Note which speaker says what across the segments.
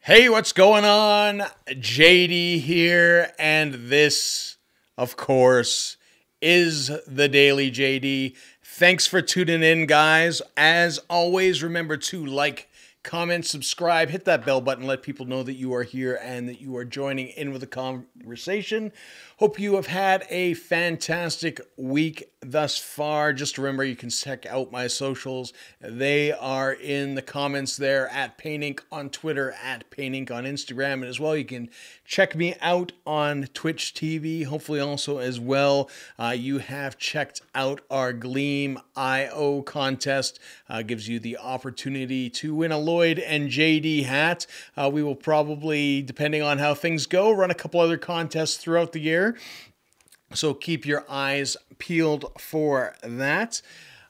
Speaker 1: Hey, what's going on? JD here, and this, of course, is the Daily JD. Thanks for tuning in, guys. As always, remember to like, comment, subscribe, hit that bell button, let people know that you are here and that you are joining in with the conversation. Hope you have had a fantastic week thus far. Just remember, you can check out my socials. They are in the comments there at Paintink on Twitter, at Paintink on Instagram, and as well, you can check me out on Twitch TV. Hopefully, also as well, you have checked out our Gleam.io contest. Gives you the opportunity to win a Lloyd and JD hat. We will probably, depending on how things go, run a couple other contests throughout the year. So keep your eyes peeled for that.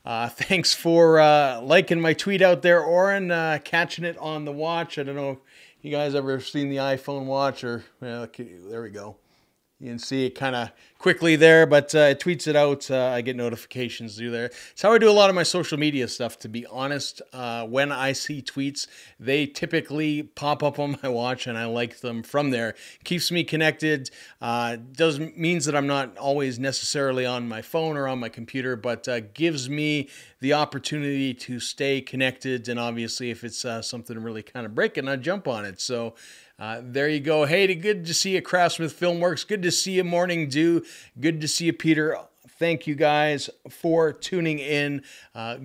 Speaker 1: Thanks for liking my tweet out there, Oren, catching it on the watch. I don't know if you guys ever seen the iPhone watch or, okay, there we go. You can see it kind of quickly there, but it tweets it out. I get notifications through there. It's how I do a lot of my social media stuff, to be honest. When I see tweets, they typically pop up on my watch, and I like them from there. Keeps me connected. Means that I'm not always necessarily on my phone or on my computer, but gives me the opportunity to stay connected. And obviously, if it's something really kind of breaking, I jump on it. So there you go. Hey, good to see you, Craftsmith Filmworks. Good to see you, Morning Dew. Good to see you, Peter. Thank you guys for tuning in.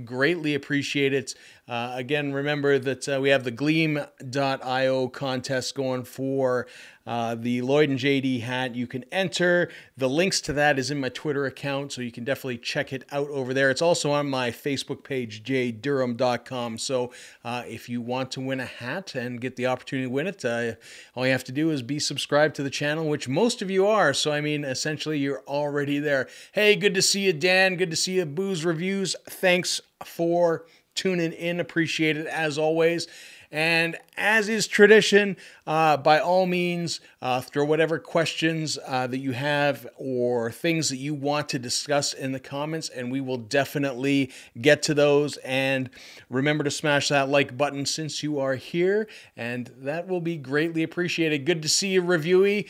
Speaker 1: Greatly appreciate it. Again, remember that we have the Gleam.io contest going for the Lloyd and JD hat. You can enter. The links to that is in my Twitter account, so you can definitely check it out over there. It's also on my Facebook page, jdurham.com. So if you want to win a hat and get the opportunity to win it, all you have to do is be subscribed to the channel, which most of you are. So, I mean, essentially, you're already there. Hey, good to see you, Dan. Good to see you, Booze Reviews. Thanks for tuning in. Appreciate it as always. And as is tradition, by all means, throw whatever questions that you have or things that you want to discuss in the comments, and we will definitely get to those. And remember to smash that like button since you are here, and that will be greatly appreciated. Good to see you, Reviewee.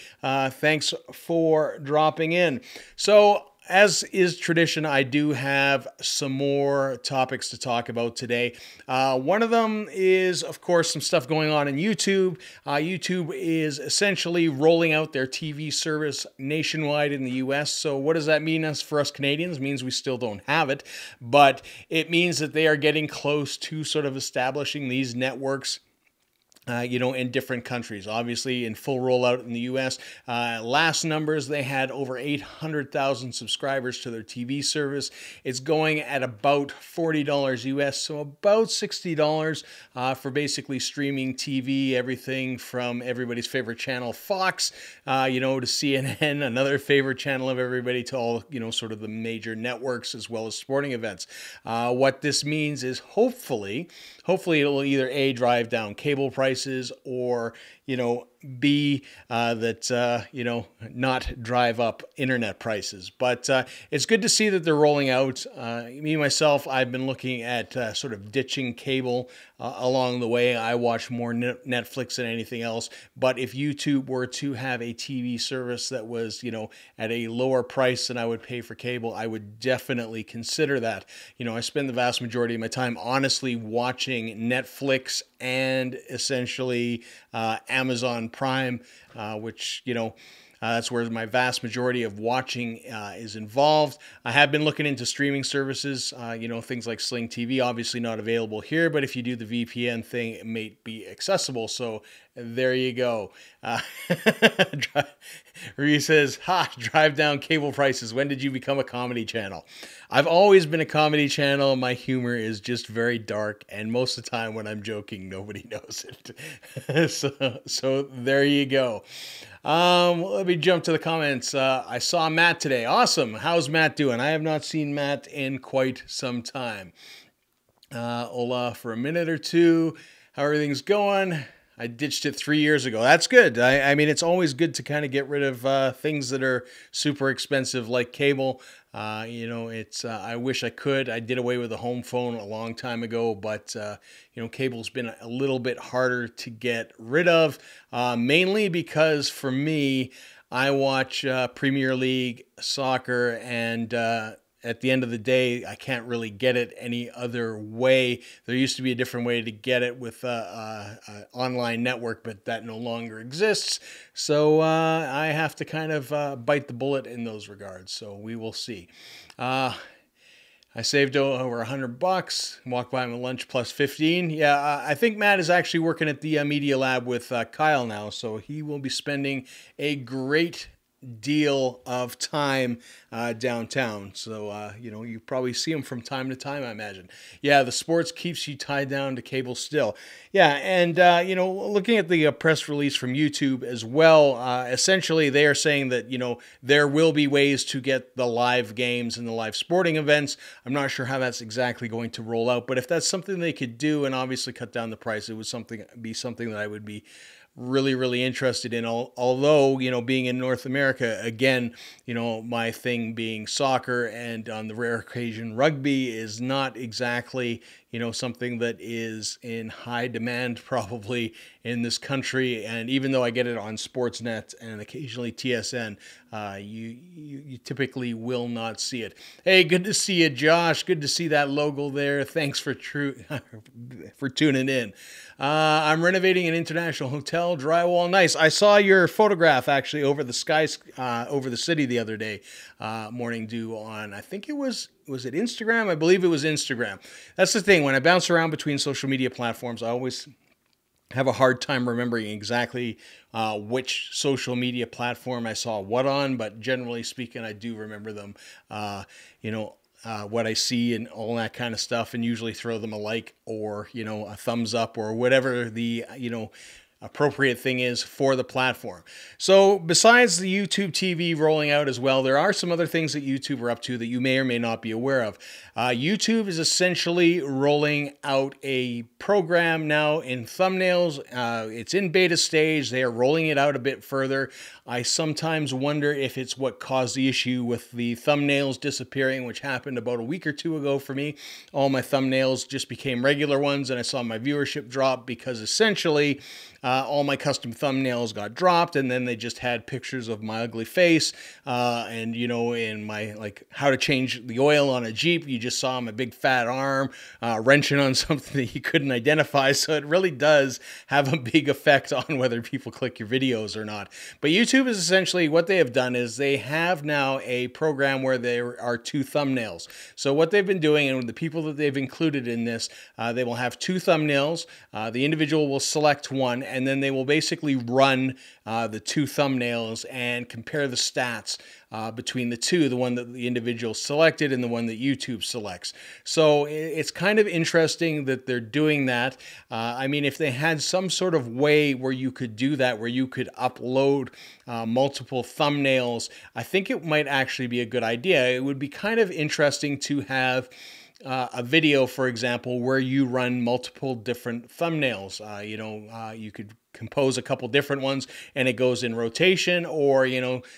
Speaker 1: Thanks for dropping in. So, as is tradition, I do have some more topics to talk about today. One of them is, of course, some stuff going on in YouTube. YouTube is essentially rolling out their TV service nationwide in the US. So what does that mean for us Canadians? It means we still don't have it, but it means that they are getting close to sort of establishing these networks in different countries. Obviously, in full rollout in the U.S. Last numbers, they had over 800,000 subscribers to their TV service. It's going at about $40 US, so about $60 for basically streaming TV, everything from everybody's favorite channel, Fox, to CNN, another favorite channel of everybody, to all, sort of the major networks as well as sporting events. What this means is hopefully it will either A, drive down cable prices, or, B, not drive up internet prices. But it's good to see that they're rolling out. Me, myself, I've been looking at sort of ditching cable along the way. I watch more Netflix than anything else. But if YouTube were to have a TV service that was, at a lower price than I would pay for cable, I would definitely consider that. I spend the vast majority of my time, honestly, watching Netflix and essentially Amazon Prime, which, that's where my vast majority of watching is involved. I have been looking into streaming services, things like Sling TV, obviously not available here, but if you do the VPN thing, it may be accessible. So there you go. Ree says, drive down cable prices. When did you become a comedy channel? I've always been a comedy channel. My humor is just very dark, and most of the time when I'm joking, nobody knows it. so there you go. Let me jump to the comments. I saw Matt today. Awesome. How's Matt doing? I have not seen Matt in quite some time. Hola for a minute or two. How everything's going? I ditched it 3 years ago. That's good. I mean, it's always good to kind of get rid of things that are super expensive, like cable. It's I wish I could. I did away with a home phone a long time ago, but cable's been a little bit harder to get rid of, mainly because for me, I watch Premier League soccer, and at the end of the day, I can't really get it any other way. There used to be a different way to get it with an online network, but that no longer exists. So I have to kind of bite the bullet in those regards. So we will see. I saved over $100. Walked by my lunch plus 15. Yeah, I think Matt is actually working at the Media Lab with Kyle now, so he will be spending a great deal of time downtown. So, you probably see him from time to time, I imagine. Yeah, the sports keeps you tied down to cable still. Yeah, and, looking at the press release from YouTube as well, essentially they are saying that, there will be ways to get the live games and the live sporting events. I'm not sure how that's exactly going to roll out, but if that's something they could do and obviously cut down the price, it would be something that I would be really, really interested in. Although, being in North America, again, my thing being soccer and on the rare occasion rugby is not exactly, something that is in high demand probably in this country. And even though I get it on Sportsnet and occasionally TSN, you typically will not see it. Hey, good to see you, Josh. Good to see that logo there. Thanks for tuning in. I'm renovating an international hotel, drywall nice. I saw your photograph actually over the skies, over the city the other day, morning dew on, I think was it Instagram? I believe it was Instagram. That's the thing. When I bounce around between social media platforms, I always have a hard time remembering exactly which social media platform I saw what on, but generally speaking, I do remember them. What I see and all that kind of stuff, and usually throw them a like or, a thumbs up or whatever the, appropriate thing is for the platform. So besides the YouTube TV rolling out as well, there are some other things that YouTube are up to that you may or may not be aware of. YouTube is essentially rolling out a program now in thumbnails. It's in beta stage. They are rolling it out a bit further. I sometimes wonder if it's what caused the issue with the thumbnails disappearing, which happened about a week or two ago for me. All my thumbnails just became regular ones, and I saw my viewership drop because essentially all my custom thumbnails got dropped, and then they just had pictures of my ugly face, and in my how to change the oil on a Jeep, you just saw my big fat arm wrenching on something that you couldn't identify. So it really does have a big effect on whether people click your videos or not. But YouTube is essentially what they have done is they have now a program where there are two thumbnails. So what they've been doing, and the people that they've included in this, they will have two thumbnails. The individual will select one, and then they will basically run the two thumbnails and compare the stats between the two, the one that the individual selected and the one that YouTube selects. So it's kind of interesting that they're doing that. I mean, if they had some sort of way where you could do that, where you could upload multiple thumbnails, I think it might actually be a good idea. It would be kind of interesting to have a video, for example, where you run multiple different thumbnails. You could compose a couple different ones and it goes in rotation, or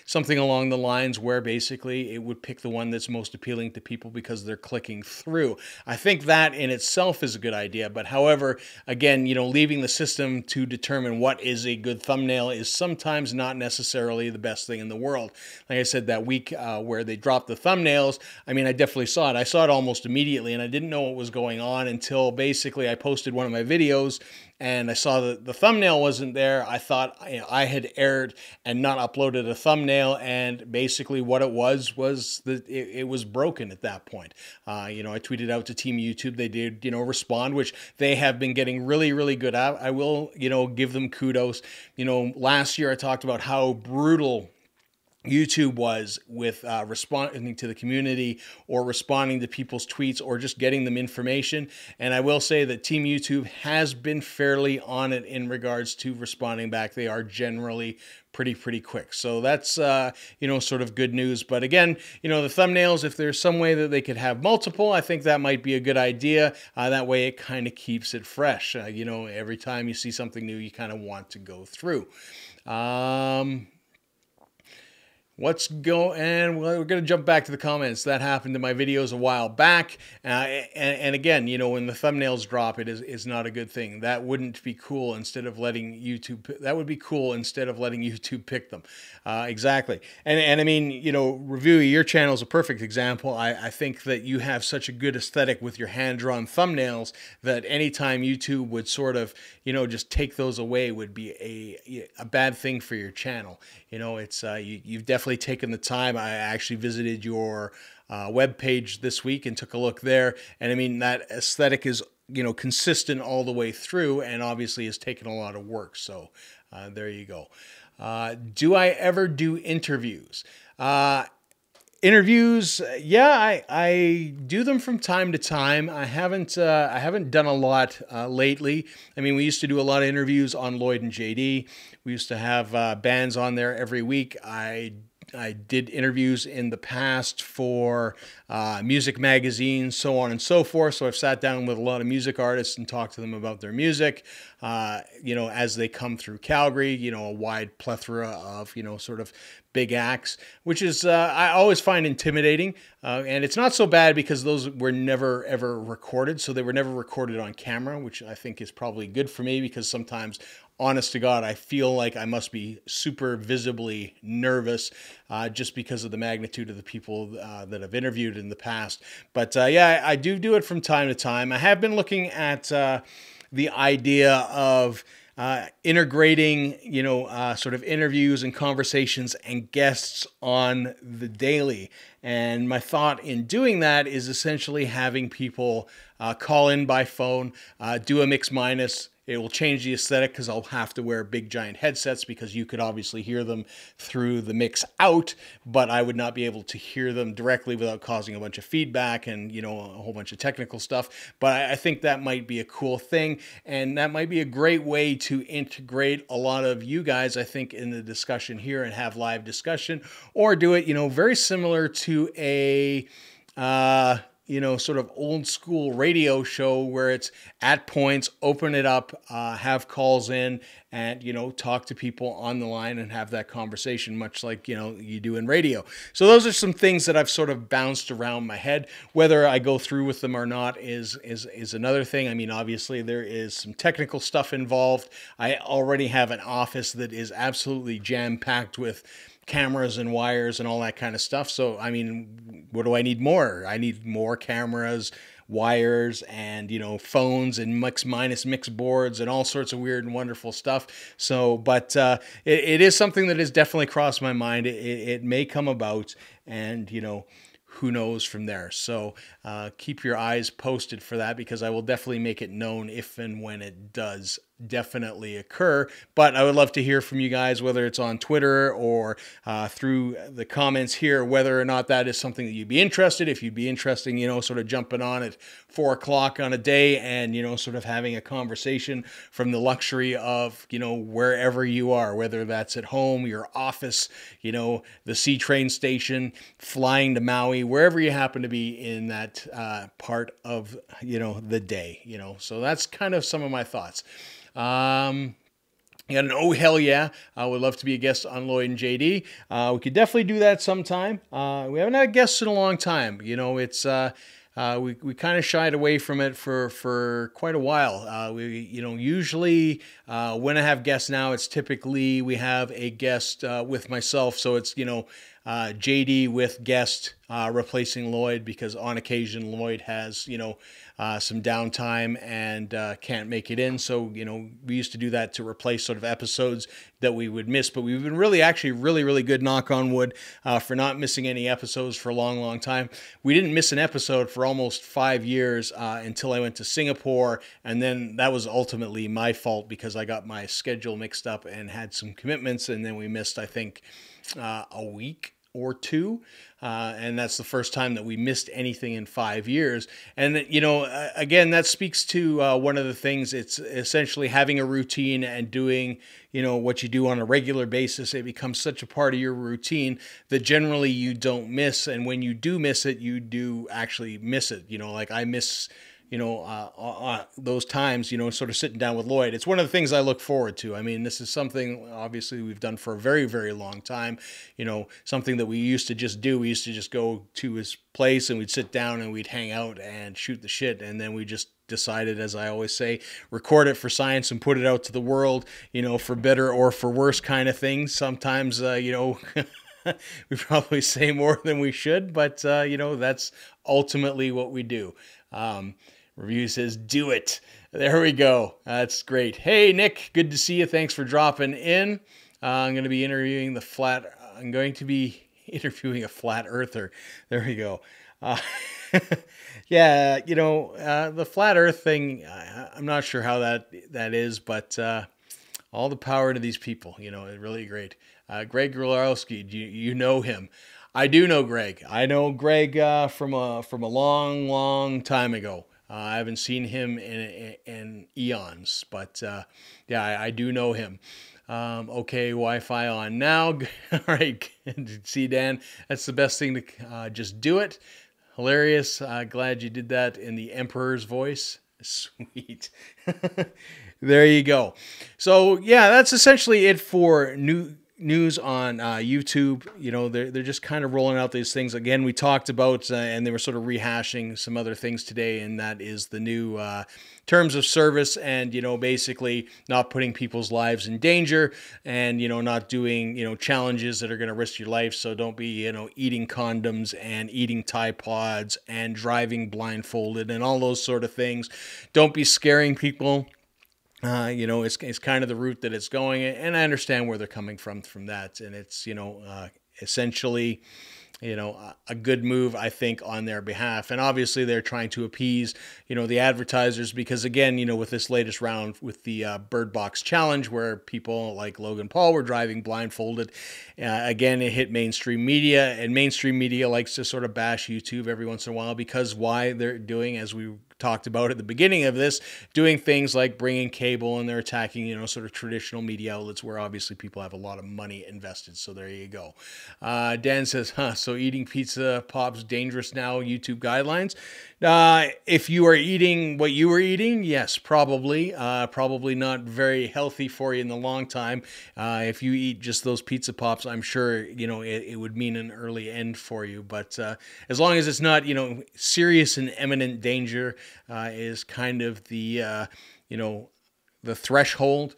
Speaker 1: something along the lines where basically it would pick the one that's most appealing to people because they're clicking through. I think that in itself is a good idea, but however, again, leaving the system to determine what is a good thumbnail is sometimes not necessarily the best thing in the world. Like I said, that week where they dropped the thumbnails, I mean, I definitely saw it. I saw it almost immediately, and I didn't know what was going on until basically I posted one of my videos and I saw that the thumbnail wasn't there. I thought I had erred and not uploaded a thumbnail, and basically what it was that it was broken at that point. I tweeted out to Team YouTube. They did, respond, which they have been getting really, really good at. I will, give them kudos. Last year I talked about how brutal YouTube was with responding to the community or responding to people's tweets or just getting them information. And I will say that Team YouTube has been fairly on it in regards to responding back. They are generally pretty quick. So that's, sort of good news. But again, the thumbnails, if there's some way that they could have multiple, I think that might be a good idea. That way it kind of keeps it fresh. Every time you see something new, you kind of want to go through. And we're going to jump back to the comments. That happened to my videos a while back. And again, when the thumbnails drop, is not a good thing. That wouldn't be cool instead of letting YouTube, that would be cool instead of letting YouTube pick them. Exactly. And I mean, Review, your channel is a perfect example. I think that you have such a good aesthetic with your hand-drawn thumbnails that anytime YouTube would sort of, just take those away would be a bad thing for your channel. You've definitely taken the time. I actually visited your web page this week and took a look there. And I mean, that aesthetic is, consistent all the way through and obviously has taken a lot of work. So there you go. Do I ever do interviews? Interviews, yeah, I do them from time to time. I haven't done a lot lately. I mean, we used to do a lot of interviews on Lloyd and JD. We used to have bands on there every week. I did interviews in the past for music magazines, so on and so forth. So I've sat down with a lot of music artists and talked to them about their music, as they come through Calgary, a wide plethora of, sort of big acts, which is, I always find intimidating. And it's not so bad because those were never, ever recorded. So they were never recorded on camera, which I think is probably good for me because sometimes, honest to God, I feel like I must be super visibly nervous just because of the magnitude of the people that I've interviewed in the past. But yeah, I do it from time to time. I have been looking at the idea of integrating, sort of interviews and conversations and guests on the daily. And my thought in doing that is essentially having people call in by phone, do a mix minus. It will change the aesthetic because I'll have to wear big giant headsets because you could obviously hear them through the mix out, but I would not be able to hear them directly without causing a bunch of feedback and, a whole bunch of technical stuff. But I think that might be a cool thing. And that might be a great way to integrate a lot of you guys, I think, in the discussion here and have live discussion, or do it, very similar to a, sort of old school radio show where it's at points, open it up, have calls in and, talk to people on the line and have that conversation much like, you do in radio. So those are some things that I've sort of bounced around my head. Whether I go through with them or not is another thing. I mean, obviously there is some technical stuff involved. I already have an office that is absolutely jam-packed with cameras and wires and all that kind of stuff. So, I mean, what do I need more? I need more cameras, wires, and, phones and mix boards and all sorts of weird and wonderful stuff. So, but it is something that has definitely crossed my mind. It may come about and, who knows from there. So keep your eyes posted for that because I will definitely make it known if and when it does definitely occur. But I would love to hear from you guys, whether it's on Twitter or through the comments here, whether or not that is something that you'd be interested. If you'd be interested, sort of jumping on at 4 o'clock on a day and, sort of having a conversation from the luxury of, wherever you are, whether that's at home, your office, the C train station, flying to Maui, wherever you happen to be in that part of, the day, So that's kind of some of my thoughts. And oh, hell yeah, I would love to be a guest on Lloyd and JD. We could definitely do that sometime. We haven't had guests in a long time. It's we kind of shied away from it for quite a while. We usually when I have guests now, it's typically we have a guest with myself. So it's JD with guest replacing Lloyd because on occasion Lloyd has some downtime and can't make it in. So we used to do that to replace sort of episodes that we would miss. But we've been really good, knock on wood, for not missing any episodes for a long time. We didn't miss an episode for almost 5 years until I went to Singapore, and then that was ultimately my fault because I got my schedule mixed up and had some commitments, and then we missed, I think, a week or two. And that's the first time that we missed anything in 5 years. And, again, that speaks to one of the things. It's essentially having a routine and doing, what you do on a regular basis. It becomes such a part of your routine that generally you don't miss. And when you do miss it, you do actually miss it. Like I miss those times, sort of sitting down with Lloyd. It's one of the things I look forward to. I mean, this is something obviously we've done for a very, very long time, something that we used to just do. We used to just go to his place and we'd sit down and we'd hang out and shoot the shit. And then we just decided, as I always say, record it for science and put it out to the world, for better or for worse kind of things. Sometimes, we probably say more than we should, but, that's ultimately what we do. Review says, do it. There we go. That's great. Hey, Nick, good to see you. Thanks for dropping in. I'm going to be interviewing a flat earther. There we go. Yeah, the flat earth thing, I'm not sure how that is, but all the power to these people, it's really great. Greg Grolowski, you know him. I do know Greg. I know Greg from a long, long time ago. I haven't seen him in eons, but yeah, I do know him. Okay, Wi-Fi on now. All right, see, Dan, that's the best thing to just do it. Hilarious. Glad you did that in the Emperor's voice. Sweet. There you go. So yeah, that's essentially it for news on YouTube. They're just kind of rolling out these things. Again, we talked about, and they were sort of rehashing some other things today, and that is the new terms of service and, basically not putting people's lives in danger and, not doing, challenges that are going to risk your life. So don't be, eating condoms and eating Tide Pods and driving blindfolded and all those sort of things. Don't be scaring people. It's kind of the route that it's going, and I understand where they're coming from that. And it's, essentially, a good move, I think, on their behalf. And obviously they're trying to appease, the advertisers, because again, with this latest round with the Bird Box Challenge, where people like Logan Paul were driving blindfolded, again, it hit mainstream media, and mainstream media likes to sort of bash YouTube every once in a while because why they're doing, as we talked about at the beginning of this, doing things like bringing cable, and they're attacking, sort of traditional media outlets where obviously people have a lot of money invested. So there you go. Dan says, so eating pizza pops dangerous now, YouTube guidelines. If you are eating what you were eating, yes, probably not very healthy for you in the long time. If you eat just those pizza pops, I'm sure, it would mean an early end for you. But as long as it's not, serious and imminent danger, is kind of the, the threshold,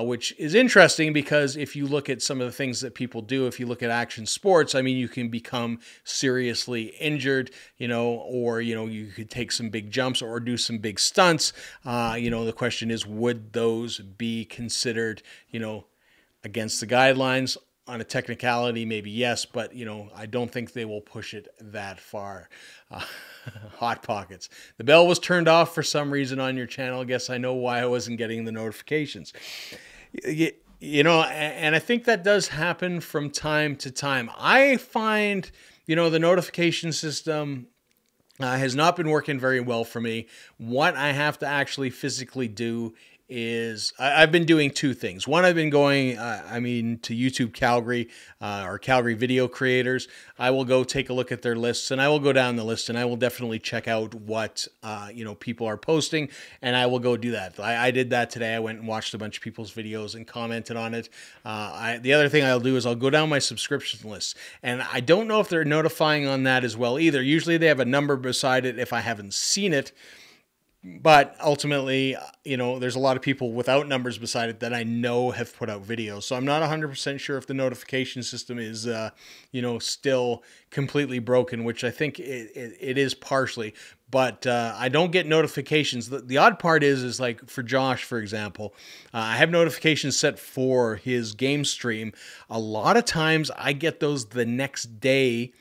Speaker 1: which is interesting because if you look at some of the things that people do, if you look at action sports, I mean, you can become seriously injured, or, you could take some big jumps or do some big stunts. The question is, would those be considered, against the guidelines? On a technicality, maybe yes, but, I don't think they will push it that far. Hot Pockets. The bell was turned off for some reason on your channel. I guess I know why I wasn't getting the notifications. And I think that does happen from time to time. I find, the notification system has not been working very well for me. What I have to actually physically do is I've been doing two things. One, I've been going, to YouTube Calgary or Calgary Video Creators. I will go take a look at their lists, and I will go down the list, and I will definitely check out what, people are posting, and I will go do that. I did that today. I went and watched a bunch of people's videos and commented on it. The other thing I'll do is I'll go down my subscription list, and I don't know if they're notifying on that as well either. Usually they have a number beside it if I haven't seen it. But ultimately, there's a lot of people without numbers beside it that I know have put out videos. So I'm not 100% sure if the notification system is, still completely broken, which I think it is partially. But I don't get notifications. The odd part is like for Josh, for example, I have notifications set for his game stream. A lot of times I get those the next day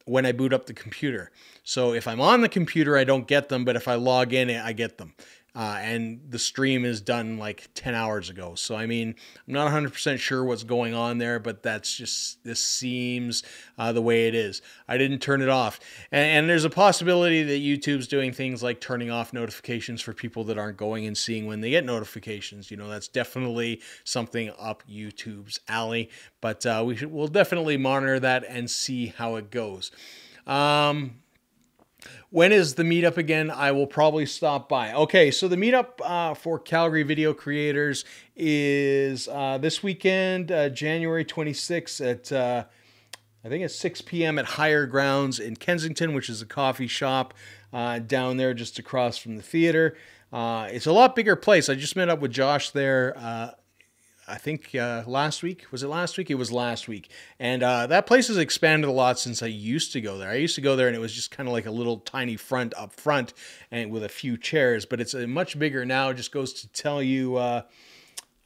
Speaker 1: when I boot up the computer. So if I'm on the computer, I don't get them, but if I log in, I get them. and the stream is done like 10 hours ago. So, I mean, I'm not 100% sure what's going on there, but this seems the way it is. I didn't turn it off. And there's a possibility that YouTube's doing things like turning off notifications for people that aren't going and seeing when they get notifications. You know, that's definitely something up YouTube's alley, but we'll definitely monitor that and see how it goes. When is the meetup again? I will probably stop by. Okay, so the meetup for Calgary video creators is this weekend, January 26th at, I think it's 6 p.m. at Higher Grounds in Kensington, which is a coffee shop down there just across from the theater. It's a lot bigger place. I just met up with Josh there I think last week. Was it last week? It was last week. And that place has expanded a lot since I used to go there. I used to go there and it was just kind of like a little tiny front up front and with a few chairs. But it's much bigger now. It just goes to tell you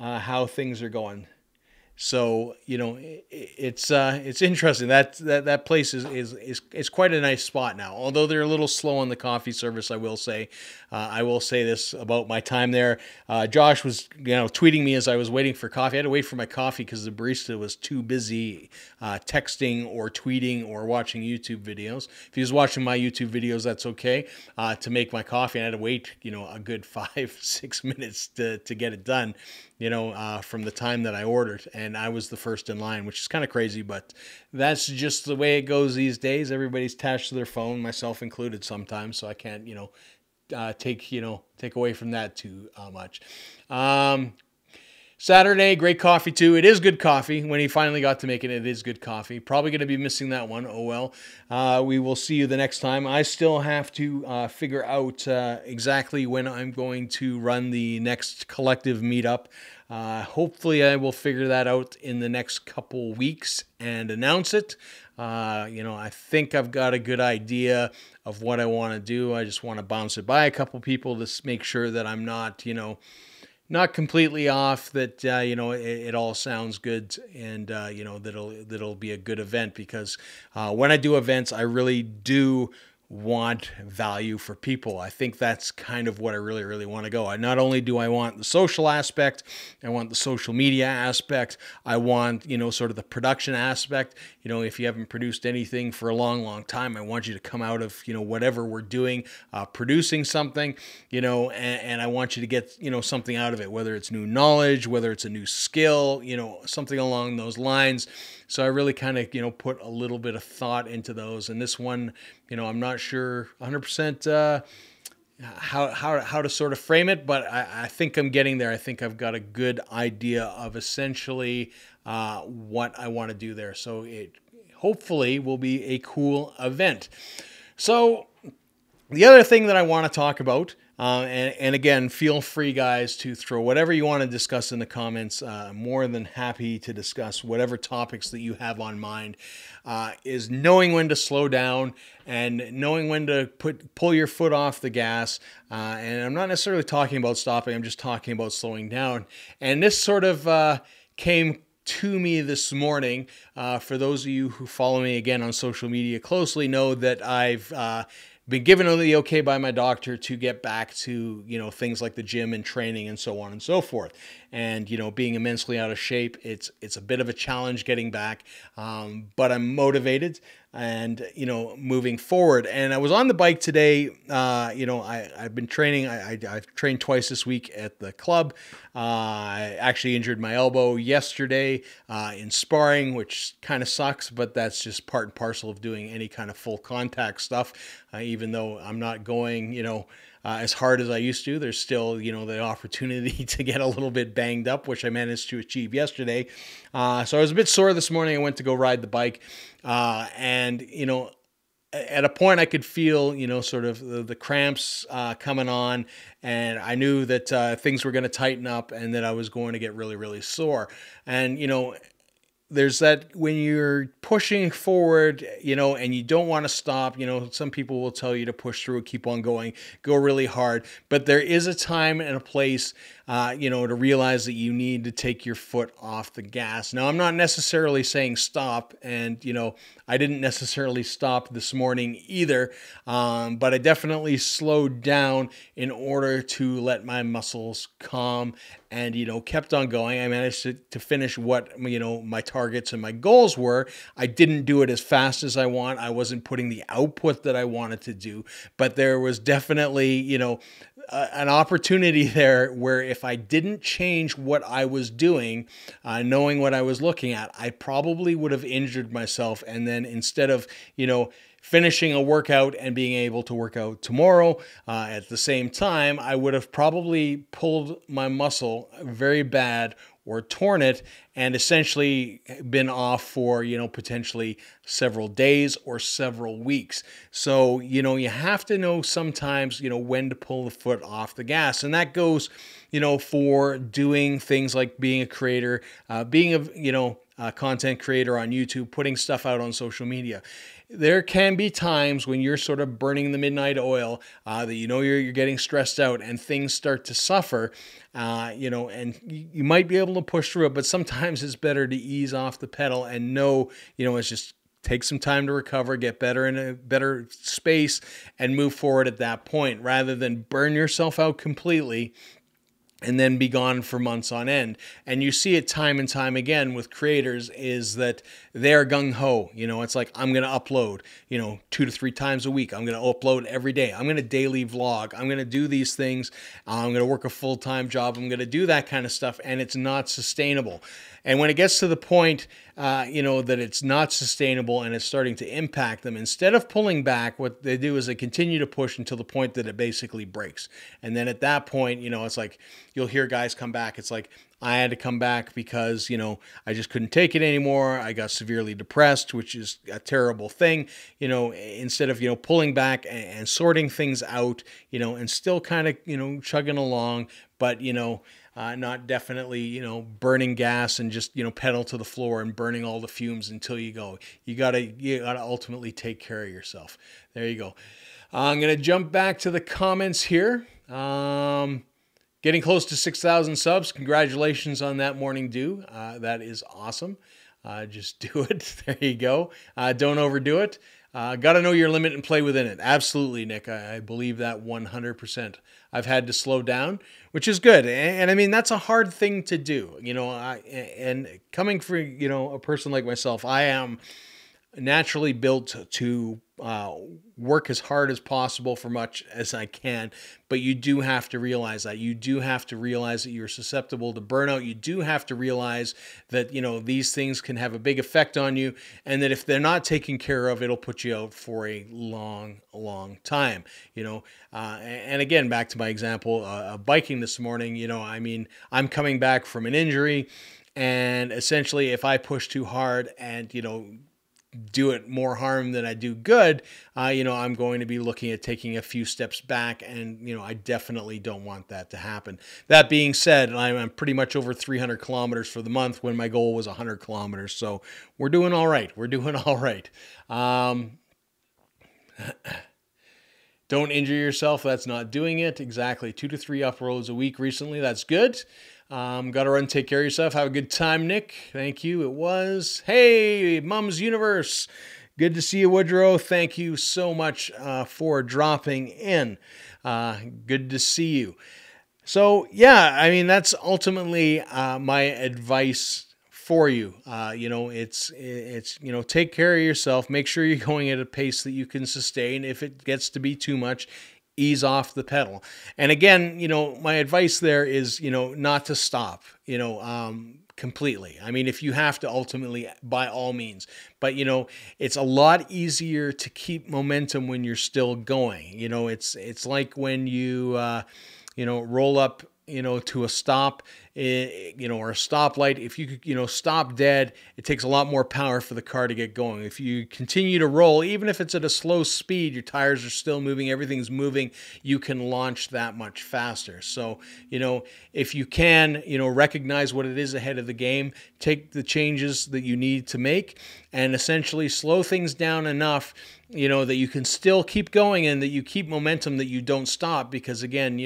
Speaker 1: how things are going. So, you know, it's interesting. That place is quite a nice spot now. Although they're a little slow on the coffee service, I will say. I will say this about my time there. Josh was, tweeting me as I was waiting for coffee. I had to wait for my coffee because the barista was too busy texting or tweeting or watching YouTube videos. If he was watching my YouTube videos, that's okay. To make my coffee, I had to wait, a good 5-6 minutes to get it done. From the time that I ordered, and I was the first in line, which is kind of crazy, but that's just the way it goes these days. Everybody's attached to their phone, myself included sometimes, so I can't, take away from that too much. Saturday, great coffee too. It is good coffee. When he finally got to make it, it is good coffee. Probably going to be missing that one. Oh well. We will see you the next time. I still have to figure out exactly when I'm going to run the next collective meetup. Hopefully I will figure that out in the next couple weeks and announce it. I think I've got a good idea of what I want to do. I just want to bounce it by a couple people to make sure that I'm not completely off, that it all sounds good, and that'll be a good event, because when I do events, I really do want value for people. I think that's kind of what I really want to go. Not only do I want the social aspect, I want the social media aspect, I want, sort of the production aspect. If you haven't produced anything for a long time, I want you to come out of, whatever we're doing, producing something, and I want you to get, something out of it, whether it's new knowledge, whether it's a new skill, something along those lines. So I really kind of, put a little bit of thought into those. And this one, I'm not sure 100% how to sort of frame it, but I think I'm getting there. I think I've got a good idea of essentially what I want to do there. So it hopefully will be a cool event. So the other thing that I want to talk about, and again, feel free, guys, to throw whatever you want to discuss in the comments. I'm more than happy to discuss whatever topics that you have on mind, is knowing when to slow down and knowing when to pull your foot off the gas. And I'm not necessarily talking about stopping. I'm just talking about slowing down. And this sort of came to me this morning. For those of you who follow me again on social media closely know that I've been given the okay by my doctor to get back to, things like the gym and training and so on and so forth. And, being immensely out of shape, it's a bit of a challenge getting back, but I'm motivated and, moving forward. And I was on the bike today. I've been training. I've trained twice this week at the club. I actually injured my elbow yesterday in sparring, which kind of sucks, but that's just part and parcel of doing any kind of full contact stuff. Even though I'm not going, as hard as I used to, there's still, the opportunity to get a little bit banged up, which I managed to achieve yesterday. So I was a bit sore this morning. I went to go ride the bike, and, at a point I could feel, sort of the cramps coming on, and I knew that things were going to tighten up and that I was going to get really sore. And, there's that when you're pushing forward, and you don't want to stop, some people will tell you to push through, keep on going, go really hard. But there is a time and a place to realize that you need to take your foot off the gas. Now, I'm not necessarily saying stop, and, I didn't necessarily stop this morning either, but I definitely slowed down in order to let my muscles calm and, kept on going. I managed to finish what, my targets and my goals were. I didn't do it as fast as I want. I wasn't putting the output that I wanted to do, but there was definitely, an opportunity there where if I didn't change what I was doing, knowing what I was looking at, I probably would have injured myself. And then instead of, finishing a workout and being able to work out tomorrow at the same time, I would have probably pulled my muscle very bad or torn it and essentially been off for, potentially several days or several weeks. So, you have to know sometimes, when to pull the foot off the gas. And that goes, for doing things like being a creator, being a content creator on YouTube, putting stuff out on social media. There can be times when you're sort of burning the midnight oil, that you're getting stressed out and things start to suffer, and you might be able to push through it, but sometimes it's better to ease off the pedal and know, it's just take some time to recover, get better in a better space, and move forward at that point, rather than burn yourself out completely and then be gone for months on end. And you see it time and time again with creators, is that they're gung-ho. It's like, I'm going to upload, 2 to 3 times a week. I'm going to upload every day. I'm going to daily vlog. I'm going to do these things. I'm going to work a full-time job. I'm going to do that kind of stuff. And it's not sustainable. And when it gets to the point, that it's not sustainable and it's starting to impact them, instead of pulling back, what they do is they continue to push until the point that it basically breaks. And then at that point, it's like, you'll hear guys come back. It's like, I had to come back because, I just couldn't take it anymore. I got severely depressed, which is a terrible thing. Instead of, pulling back and sorting things out, and still kind of, chugging along, but, not definitely, burning gas and just, pedal to the floor and burning all the fumes until you go. You gotta ultimately take care of yourself. There you go. I'm going to jump back to the comments here. Getting close to 6,000 subs. Congratulations on that, Morning Dew. That is awesome. Just do it. There you go. Don't overdo it. Got to know your limit and play within it. Absolutely, Nick. I believe that 100%. I've had to slow down, which is good. And I mean, that's a hard thing to do. And coming from, a person like myself, I am naturally built to work as hard as possible for much as I can, but you do have to realize that. You do have to realize that you're susceptible to burnout. You do have to realize that, these things can have a big effect on you, and that if they're not taken care of, it'll put you out for a long, long time, and again, back to my example of biking this morning, I mean, I'm coming back from an injury, and essentially if I push too hard and, do it more harm than I do good, I'm going to be looking at taking a few steps back, and, I definitely don't want that to happen. That being said, I'm pretty much over 300 kilometers for the month when my goal was 100 kilometers. So we're doing all right. We're doing all right. Don't injure yourself. That's not doing it. Exactly. 2 to 3 uploads a week recently. That's good. Got to run, take care of yourself. Have a good time, Nick. Thank you. It was, hey, Mum's Universe. Good to see you, Woodrow. Thank you so much for dropping in. Good to see you. So, yeah, I mean, that's ultimately my advice for you. It's take care of yourself. Make sure you're going at a pace that you can sustain. If it gets to be too much, ease off the pedal. And again, my advice there is, not to stop, completely. I mean, if you have to, ultimately, by all means, but, it's a lot easier to keep momentum when you're still going. It's like when you, roll up, to a stop, or a stoplight. If you stop dead, it takes a lot more power for the car to get going. If you continue to roll, even if it's at a slow speed, your tires are still moving, everything's moving, you can launch that much faster. So, if you can, recognize what it is ahead of the game, take the changes that you need to make, and essentially slow things down enough, that you can still keep going and that you keep momentum, that you don't stop. Because again,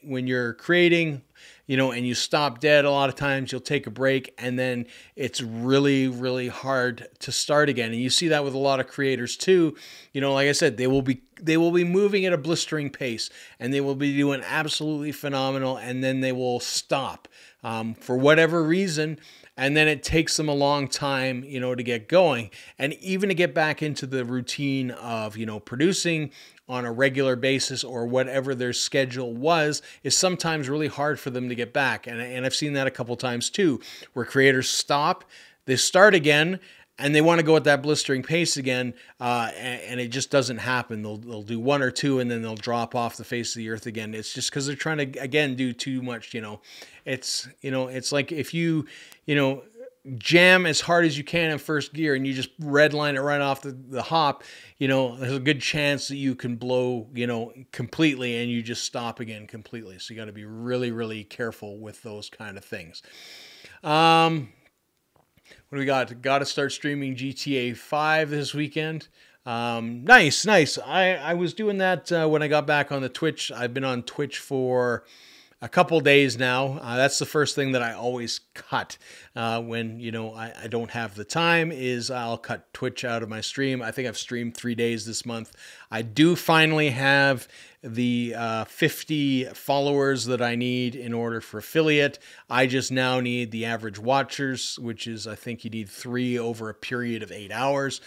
Speaker 1: when you're creating, and you stop dead. A lot of times you'll take a break and then it's really, really hard to start again. And you see that with a lot of creators too. Like I said, they will be moving at a blistering pace and they will be doing absolutely phenomenal. And then they will stop for whatever reason. And then it takes them a long time, to get going. And even to get back into the routine of, producing on a regular basis or whatever their schedule was is sometimes really hard for them to get back. And I've seen that a couple times too, where creators stop, they start again, and they want to go at that blistering pace again, and it just doesn't happen. They'll do one or two, and then they'll drop off the face of the earth again. It's just because they're trying to, again, do too much, It's like if you jam as hard as you can in first gear and you just redline it right off the hop, there's a good chance that you can blow, completely, and you just stop again completely. So you got to be really, really careful with those kind of things. What do we got? Got to start streaming GTA 5 this weekend. Nice. I was doing that when I got back on the Twitch. I've been on Twitch for a couple days now. That's the first thing that I always cut when, I don't have the time, is I'll cut Twitch out of my stream. I think I've streamed 3 days this month. I do finally have the 50 followers that I need in order for affiliate. I just now need the average watchers, which is, I think you need 3 over a period of 8 hours,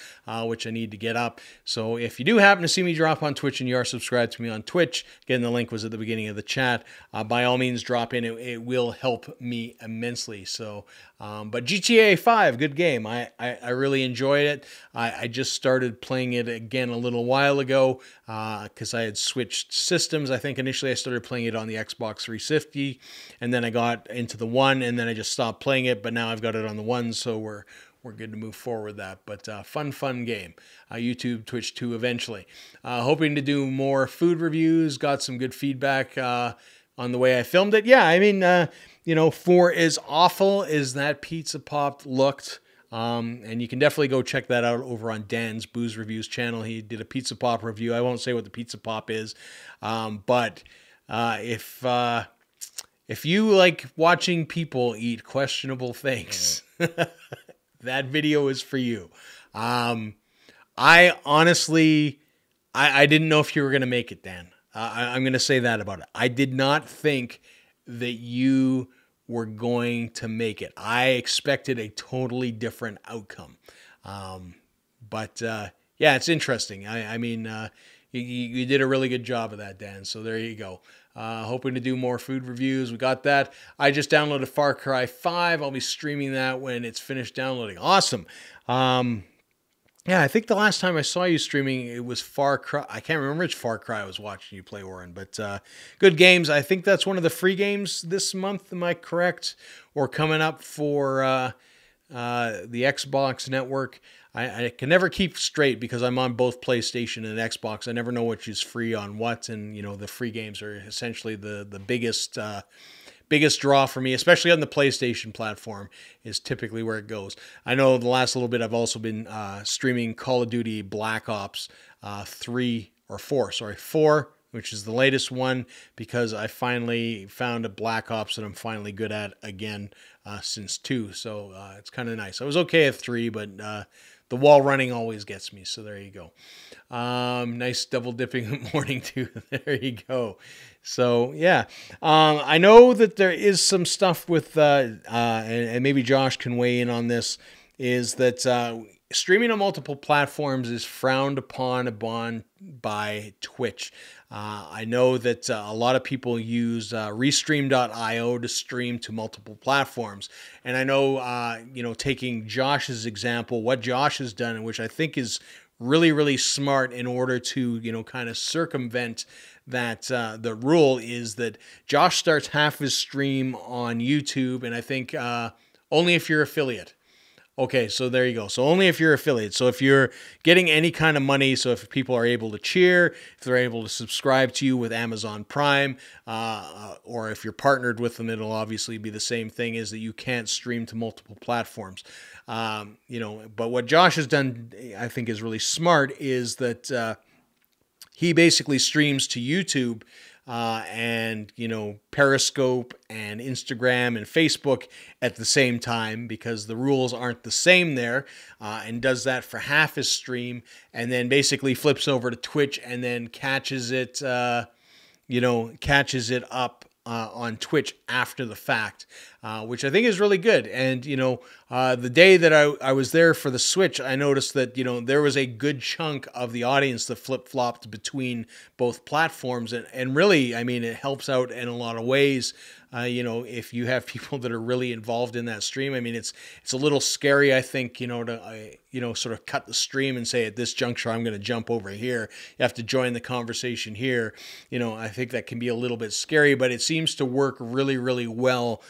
Speaker 1: which I need to get up. So if you do happen to see me drop on Twitch and you are subscribed to me on Twitch, again, the link was at the beginning of the chat, by all means drop in. It will help me immensely. So, but GTA 5, good game. I really enjoyed it. I just started playing it again a little while ago because I had switched systems. I think initially I started playing it on the Xbox 360, and then I got into the One, and then I just stopped playing it. But now I've got it on the One, so we're good to move forward with that. But fun game. YouTube, Twitch too eventually. Hoping to do more food reviews. Got some good feedback on the way I filmed it. Yeah, I mean, for as awful as that Pizza Pop looked, and you can definitely go check that out over on Dan's Booze Reviews channel. He did a Pizza Pop review. I won't say what the Pizza Pop is, but if you like watching people eat questionable things, that video is for you. I honestly, I didn't know if you were going to make it, Dan. I'm going to say that about it. I did not think that you were going to make it. I expected a totally different outcome. But yeah, it's interesting. I mean, you did a really good job of that, Dan. So there you go. Hoping to do more food reviews. We got that. I just downloaded Far Cry 5. I'll be streaming that when it's finished downloading. Awesome. Yeah, I think the last time I saw you streaming, it was Far Cry. I can't remember which Far Cry I was watching you play, Warren, but good games. I think that's one of the free games this month. Am I correct? Or coming up for the Xbox network. I can never keep straight because I'm on both PlayStation and Xbox. I never know which is free on what, and the free games are essentially the biggest draw for me, especially on the PlayStation platform, is typically where it goes. I know the last little bit I've also been streaming Call of Duty Black Ops 4, which is the latest one, because I finally found a Black Ops that I'm finally good at again since 2. So it's kind of nice. I was okay at 3, but the wall running always gets me. So there you go. Nice double dipping morning too. There you go. So yeah, I know that there is some stuff with, and maybe Josh can weigh in on this, is that streaming on multiple platforms is frowned upon by Twitch. I know that a lot of people use Restream.io to stream to multiple platforms. And I know, taking Josh's example, what Josh has done, which I think is really, really smart in order to, kind of circumvent that the rule, is that Josh starts half his stream on YouTube, and I think only if you're affiliate. Okay, so there you go. So only if you're affiliate. So if you're getting any kind of money, so if people are able to cheer, if they're able to subscribe to you with Amazon Prime, or if you're partnered with them, it'll obviously be the same thing, is that you can't stream to multiple platforms. But what Josh has done, I think, is really smart, is that he basically streams to YouTube and, you know, Periscope and Instagram and Facebook at the same time, because the rules aren't the same there, and does that for half his stream, and then basically flips over to Twitch and then catches it, catches it up on Twitch after the fact, which I think is really good. And, you know, the day that I was there for the Switch, I noticed that, you know, there was a good chunk of the audience that flip-flopped between both platforms. And really, I mean, it helps out in a lot of ways. You know, if you have people that are really involved in that stream, I mean, it's a little scary, I think, you know, to, sort of cut the stream and say at this juncture, I'm going to jump over here. You have to join the conversation here. You know, I think that can be a little bit scary, but it seems to work really, really well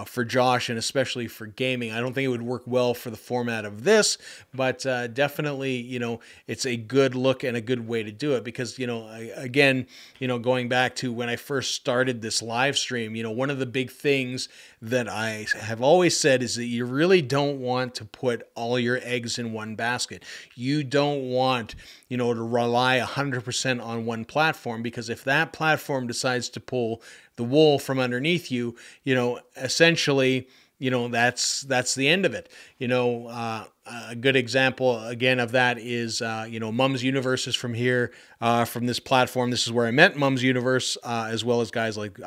Speaker 1: for Josh, and especially for gaming. I don't think it would work well for the format of this, but definitely, you know, it's a good look and a good way to do it, because, you know, again, you know, going back to when I first started this live stream, you know, one of the big things that I have always said is that you really don't want to put all your eggs in one basket. You don't want, you know, to rely 100% on one platform, because if that platform decides to pull the wool from underneath you, you know, essentially, you know, that's the end of it. You know, a good example again of that is, you know, Mum's Universe is from here, from this platform. This is where I met Mum's Universe, as well as guys like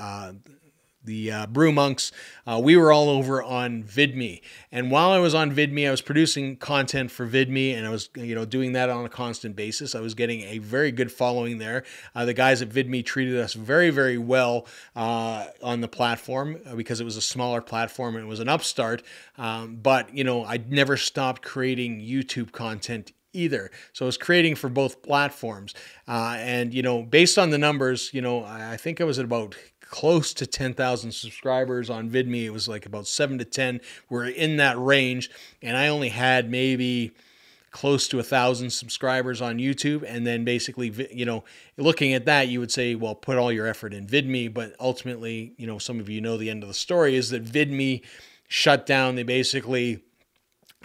Speaker 1: the Brew Monks. We were all over on VidMe, and while I was on VidMe, I was producing content for VidMe, and I was, you know, doing that on a constant basis. I was getting a very good following there. The guys at VidMe treated us very, very well on the platform, because it was a smaller platform and it was an upstart. But, you know, I never stopped creating YouTube content either. So I was creating for both platforms. And, you know, based on the numbers, you know, I think I was at about close to 10,000 subscribers on VidMe. It was like about 7 to 10. We're in that range. And I only had maybe close to 1,000 subscribers on YouTube. And then basically, you know, looking at that, you would say, well, put all your effort in VidMe. But ultimately, you know, some of you know the end of the story is that VidMe shut down. They basically,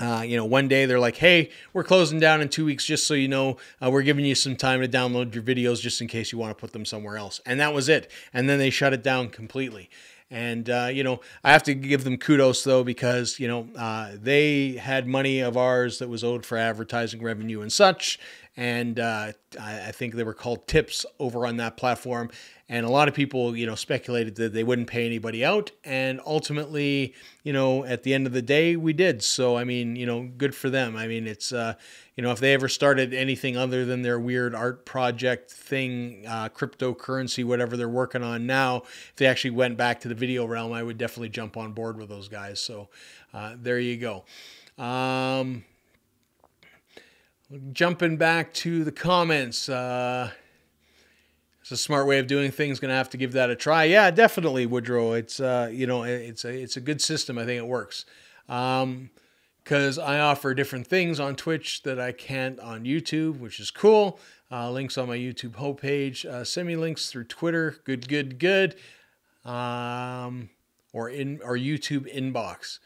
Speaker 1: you know, one day they're like, hey, we're closing down in 2 weeks, just so you know, we're giving you some time to download your videos just in case you want to put them somewhere else. And that was it. And then they shut it down completely. And, you know, I have to give them kudos, though, because, you know, they had money of ours that was owed for advertising revenue and such. And I think they were called tips over on that platform. And a lot of people, you know, speculated that they wouldn't pay anybody out. And ultimately, you know, at the end of the day, we did. So, I mean, you know, good for them. I mean, it's, you know, if they ever started anything other than their weird art project thing, cryptocurrency, whatever they're working on now, if they actually went back to the video realm, I would definitely jump on board with those guys. So there you go. Jumping back to the comments, it's a smart way of doing things. Going to have to give that a try. Yeah, definitely, Woodrow. It's you know, it's a good system. I think it works, because I offer different things on Twitch that I can't on YouTube, which is cool. Links on my YouTube homepage. Send me links through Twitter. Good. Or YouTube inbox.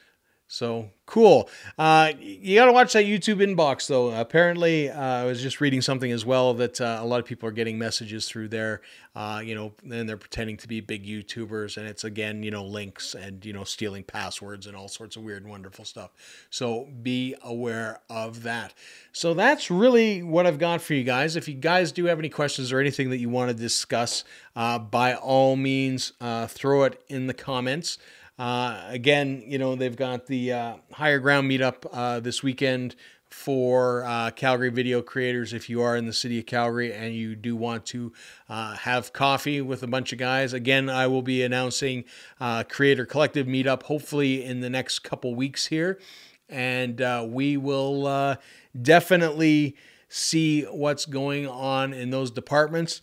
Speaker 1: So cool. You got to watch that YouTube inbox, though. Apparently, I was just reading something as well that a lot of people are getting messages through there, you know, and they're pretending to be big YouTubers. And it's, again, you know, links and, you know, stealing passwords and all sorts of weird and wonderful stuff. So be aware of that. So that's really what I've got for you guys. If you guys do have any questions or anything that you want to discuss, by all means, throw it in the comments. Again, you know, they've got the Higher Ground meetup this weekend for Calgary video creators. If you are in the city of Calgary and you do want to have coffee with a bunch of guys, again, I will be announcing Creator Collective meetup hopefully in the next couple weeks here. And we will definitely see what's going on in those departments.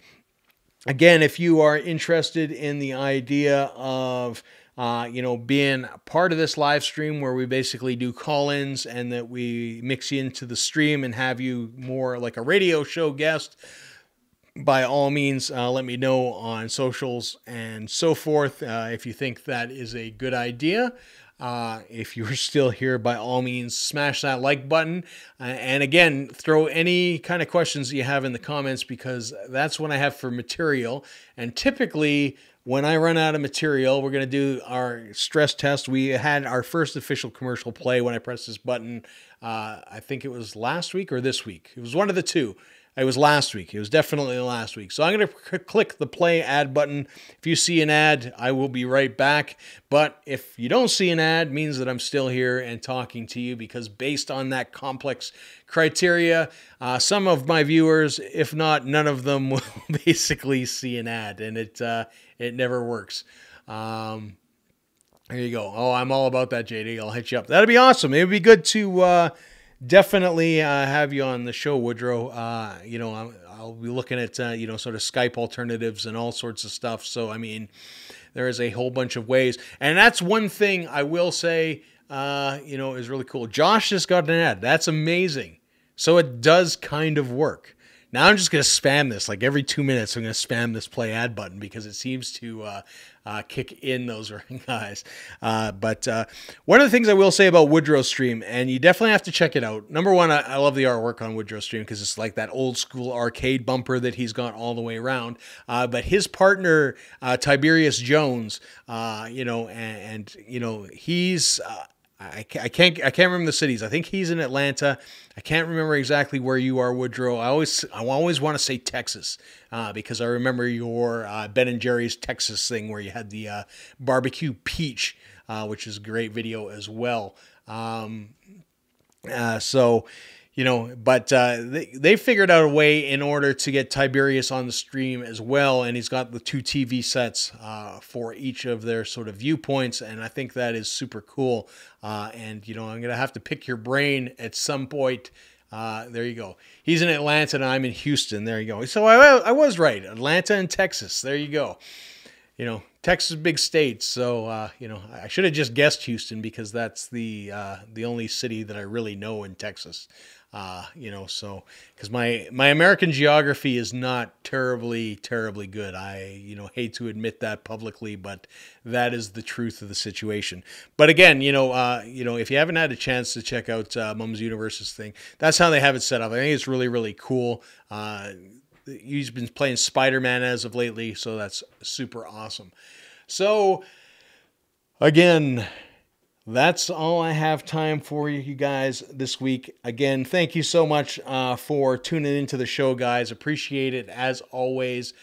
Speaker 1: Again, if you are interested in the idea of you know, being part of this live stream where we basically do call-ins and that we mix you into the stream and have you more like a radio show guest, by all means, let me know on socials and so forth if you think that is a good idea. If you're still here, by all means, smash that like button. And again, throw any kind of questions that you have in the comments, because that's what I have for material. And typically, when I run out of material, we're going to do our stress test. We had our first official commercial play when I pressed this button. I think it was last week or this week. It was one of the two. It was last week. It was definitely last week. So I'm going to click the play ad button. If you see an ad, I will be right back. But if you don't see an ad, it means that I'm still here and talking to you, because based on that complex criteria, some of my viewers, if not none of them, will basically see an ad, and it never works. There you go. Oh, I'm all about that, JD. I'll hit you up. That'd be awesome. It would be good to definitely have you on the show, Woodrow. You know, I'll be looking at, you know, sort of Skype alternatives and all sorts of stuff. So, I mean, there is a whole bunch of ways. And that's one thing I will say, you know, is really cool. Josh just got an ad. That's amazing. So it does kind of work. Now I'm just going to spam this. Like every 2 minutes, I'm going to spam this play ad button, because it seems to kick in those guys. But one of the things I will say about Woodrow's stream, and you definitely have to check it out. Number one, I love the artwork on Woodrow's stream, because it's like that old school arcade bumper that he's got all the way around. But his partner, Tiberius Jones, you know, and you know, he's... I can't remember the cities. I think he's in Atlanta. I can't remember exactly where you are, Woodrow. I always want to say Texas, because I remember your Ben and Jerry's Texas thing where you had the barbecue peach, which is a great video as well. So, you know, but they figured out a way in order to get Tiberius on the stream as well, and he's got the 2 TV sets for each of their sort of viewpoints, and I think that is super cool. And, you know, I'm going to have to pick your brain at some point. There you go. He's in Atlanta, and I'm in Houston. There you go. So I was right. Atlanta and Texas. There you go. You know, Texas is a big state, so you know, I should have just guessed Houston, because that's the only city that I really know in Texas. You know, so because my American geography is not terribly good. I, you know, hate to admit that publicly, but that is the truth of the situation. But again, you know, if you haven't had a chance to check out Mum's Universe's thing, that's how they have it set up. I think it's really cool. He's been playing Spider-Man as of lately, so that's super awesome. So, again, that's all I have time for you guys this week. Again, thank you so much for tuning into the show, guys. Appreciate it, as always.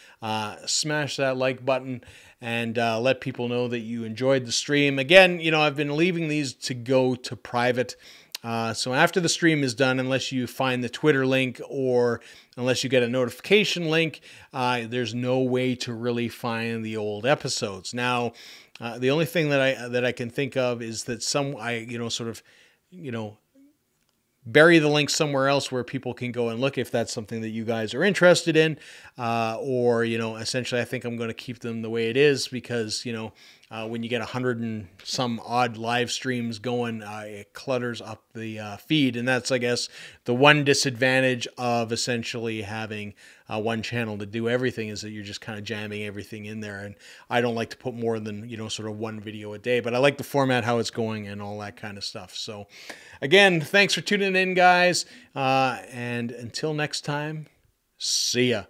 Speaker 1: Smash that like button and let people know that you enjoyed the stream. Again, you know, I've been leaving these to go to private. So after the stream is done, unless you find the Twitter link or unless you get a notification link, there's no way to really find the old episodes. Now, the only thing that I can think of is that you know, sort of, you know, bury the link somewhere else where people can go and look if that's something that you guys are interested in. Or, you know, essentially I think I'm going to keep them the way it is, because, you know, when you get 100 and some odd live streams going, it clutters up the feed. And that's, I guess, the one disadvantage of essentially having one channel to do everything, is that you're just kind of jamming everything in there. And I don't like to put more than, you know, sort of one video a day, but I like the format, how it's going and all that kind of stuff. So again, thanks for tuning in, guys. And until next time, see ya.